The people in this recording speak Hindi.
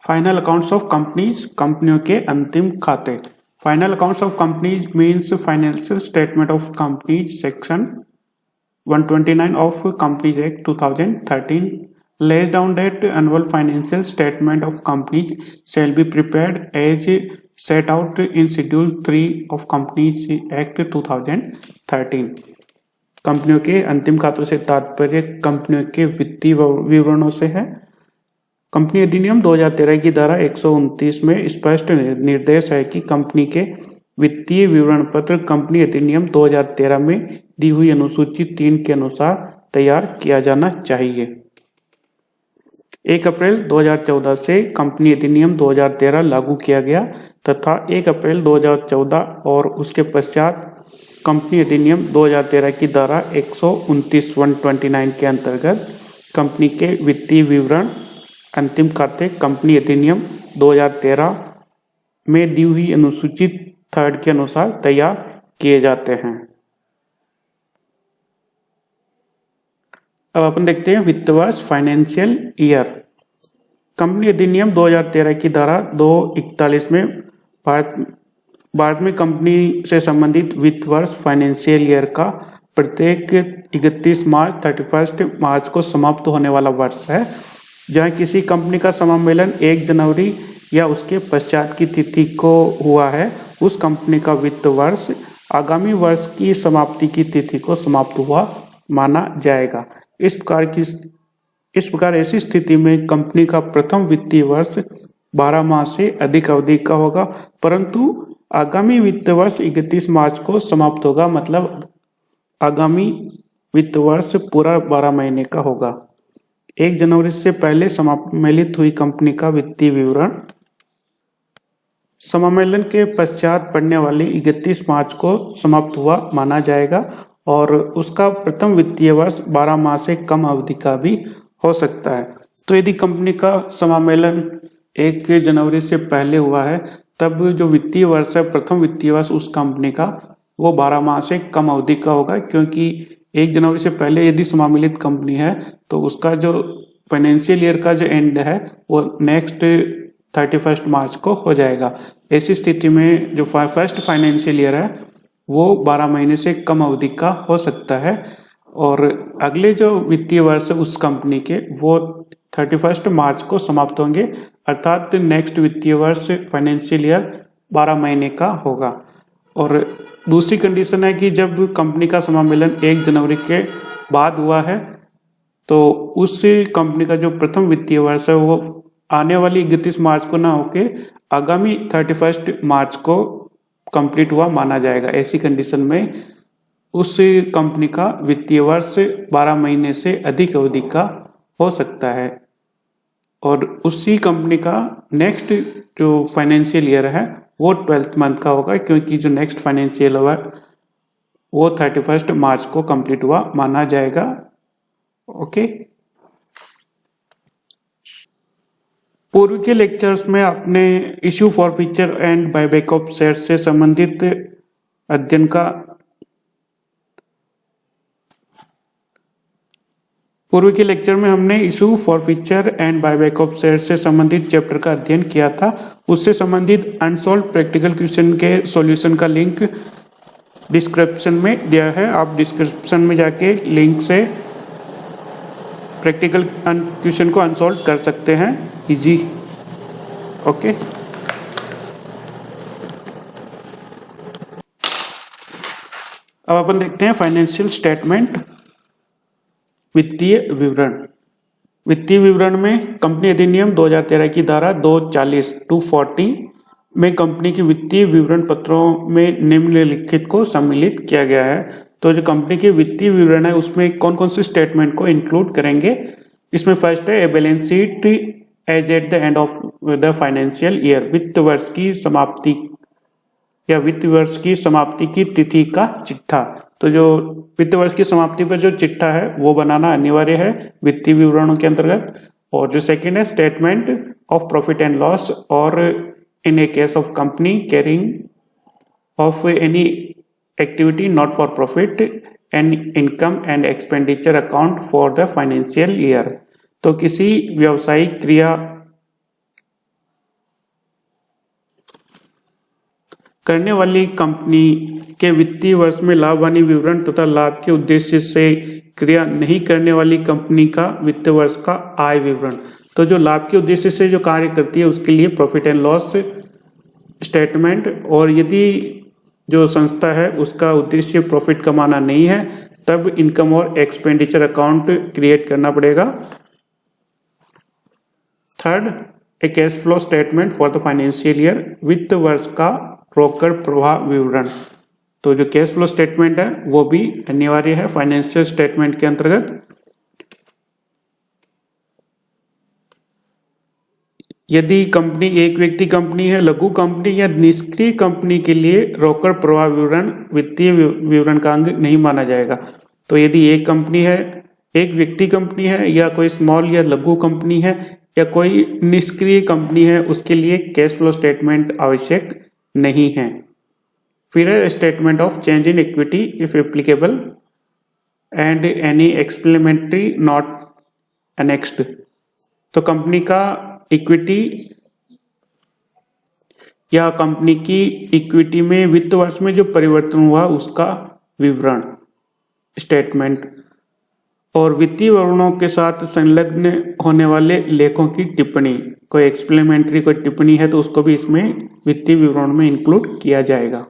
फाइनल अकाउंट्स ऑफ कंपनीज, कंपनियों के अंतिम खाते। Final accounts of companies means financial statement of companies, section 129 of companies act 2013 lays down that annual financial statement of companies shall be prepared as set out in schedule 3 of companies act 2013। कंपनियों के अंतिम खातों से तात्पर्य कंपनियों के वित्तीय विवरणों से है। कंपनी अधिनियम 2013 की धारा 129 में स्पष्ट निर्देश है कि कंपनी के वित्तीय विवरण पत्र कंपनी अधिनियम 2013 में दी हुई अनुसूची 3 के अनुसार तैयार किया जाना चाहिए। 1 अप्रैल 2014 से कंपनी अधिनियम 2013 लागू किया गया तथा 1 अप्रैल 2014 और उसके पश्चात कंपनी अधिनियम 2013 की धारा 129 के अंतर्गत कंपनी के वित्तीय विवरण अंतिम खाते कंपनी अधिनियम 2013 में दी हुई अनुसूची 3 के अनुसार तैयार किए जाते हैं। अब अपन देखते हैं वित्त वर्ष, फाइनेंशियल ईयर। कंपनी अधिनियम 2013 की धारा 241 में भारत में कंपनी से संबंधित वित्त वर्ष, फाइनेंशियल ईयर का प्रत्येक 31 मार्च 31 मार्च को समाप्त होने वाला वर्ष है। जहां किसी कंपनी का समामेलन 1 जनवरी या उसके पश्चात की तिथि को हुआ है, उस कंपनी का वित्त वर्ष आगामी वर्ष की समाप्ति की तिथि को समाप्त हुआ माना जाएगा। इस प्रकार ऐसी स्थिति में कंपनी का प्रथम वित्तीय वर्ष 12 माह से अधिक अवधि का होगा, परंतु आगामी वित्त वर्ष 31 मार्च को समाप्त होगा, मतलब आगामी वित्त वर्ष पूरा 12 महीने का होगा। 1 जनवरी से पहले समामेलित हुई कंपनी का वित्तीय विवरण समामेलन के पश्चात पड़ने वाली 31 मार्च को समाप्त हुआ माना जाएगा और उसका प्रथम वित्तीय वर्ष 12 माह से कम अवधि का भी हो सकता है। तो यदि कंपनी का समामेलन 1 जनवरी से पहले हुआ है, तब जो वित्तीय वर्ष है, प्रथम वित्तीय वर्ष उस कंपनी का वो 12 माह से कम अवधि का होगा, क्योंकि 1 जनवरी से पहले यदि समामेलित कंपनी है तो उसका जो फाइनेंशियल ईयर का जो एंड है वो नेक्स्ट 31 मार्च को हो जाएगा। ऐसी स्थिति में जो फर्स्ट फाइनेंशियल ईयर है वो 12 महीने से कम अवधि का हो सकता है और अगले जो वित्तीय वर्ष है उस कंपनी के वो 31 मार्च को समाप्त होंगे, अर्थात नेक्स्ट वित्तीय वर्ष फाइनेंशियल ईयर 12 महीने का होगा। और दूसरी कंडीशन है कि जब कंपनी का समामेलन 1 जनवरी के बाद हुआ है तो उस कंपनी का जो प्रथम वित्तीय वर्ष है वो आने वाली 31 मार्च को ना होके आगामी 31 मार्च को कंप्लीट हुआ माना जाएगा। ऐसी कंडीशन में उस कंपनी का वित्तीय वर्ष 12 महीने से अधिक अवधि का हो सकता है और उसी कंपनी का नेक्स्ट जो फाइनेंशियल ईयर है वो 12th मंथ का होगा, क्योंकि जो नेक्स्ट फाइनेंशियल ईयर वो 31 मार्च को कंप्लीट हुआ माना जाएगा। ओके, पूर्व के लेक्चर्स में आपने issue forfeiture and buyback of shares से संबंधित अध्ययन का पूर्व के लेक्चर में हमने issue forfeiture and buyback of shares से संबंधित चैप्टर का अध्ययन किया था। उससे संबंधित अनसॉल्व प्रैक्टिकल क्वेश्चन के सॉल्यूशन का लिंक डिस्क्रिप्शन में दिया है। आप डिस्क्रिप्शन में जाके लिंक से प्रैक्टिकल क्वेश्चन को अनसॉल्व कर सकते हैं इजी। ओके, अब अपन देखते हैं फाइनेंशियल स्टेटमेंट, वित्तीय विवरण। वित्तीय विवरण में कंपनी अधिनियम 2013 की धारा 240 में कंपनी की वित्तीय विवरण पत्रों में निम्नलिखित को सम्मिलित किया गया है। तो जो कंपनी के वित्तीय विवरण है उसमें कौन कौन से स्टेटमेंट को इंक्लूड करेंगे, इसमें फर्स्ट है a balance sheet as at the end of the financial year, वित्त वर्ष की समाप्ति या वित्त वर्ष की समाप्ति की तिथि का चिट्ठा। तो जो वित्त वर्ष की समाप्ति पर जो चिट्ठा है वो बनाना अनिवार्य है वित्तीय विवरणों के अंतर्गत। और जो सेकंड है statement of profit and loss और in a case of company carrying of any activity not for profit and income and expenditure account for the financial year. तो किसी व्यावसायिक क्रिया करने वाली कंपनी के वित्तीय वर्ष में लाभ हानि विवरण तथा लाभ के उद्देश्य से क्रिया नहीं करने वाली कंपनी का वित्तीय वर्ष का आय विवरण। तो जो लाभ के उद्देश्य से जो कार्य करती है उसके लिए प्रॉफिट एंड लॉस स्टेटमेंट, और यदि जो संस्था है उसका उद्देश्य प्रॉफिट कमाना नहीं है तब इनकम और एक्सपेंडिचर अकाउंट क्रिएट करना पड़ेगा। Third, A cash flow statement for the financial year, वित्त वर्ष का रोकड़ प्रवाह विवरण। तो जो कैश फ्लो स्टेटमेंट है वो भी अनिवार्य है फाइनेंशियल स्टेटमेंट के अंतर्गत। यदि कंपनी एक व्यक्ति कंपनी है, लघु कंपनी या निष्क्रिय कंपनी के लिए रोकड़ प्रवाह विवरण वित्तीय विवरण का अंग नहीं माना जाएगा। तो यदि एक कंपनी है, एक व्यक्ति कंपनी है या कोई स्मॉल या लघु कंपनी है या कोई निष्क्रिय कंपनी है, उसके लिए कैश फ्लो स्टेटमेंट आवश्यक नहीं है। फिर है statement of change in equity if applicable and any explanatory not annexed. तो कंपनी का इक्विटी या कंपनी की इक्विटी में वित्त वर्ष में जो परिवर्तन हुआ उसका विवरण स्टेटमेंट, और वित्तीय विवरणों के साथ संलग्न होने वाले लेखों की टिप्पणी, कोई एक्सप्लेमेंट्री कोई टिप्पणी है तो उसको भी इसमें वित्तीय विवरण में इंक्लूड किया जाएगा।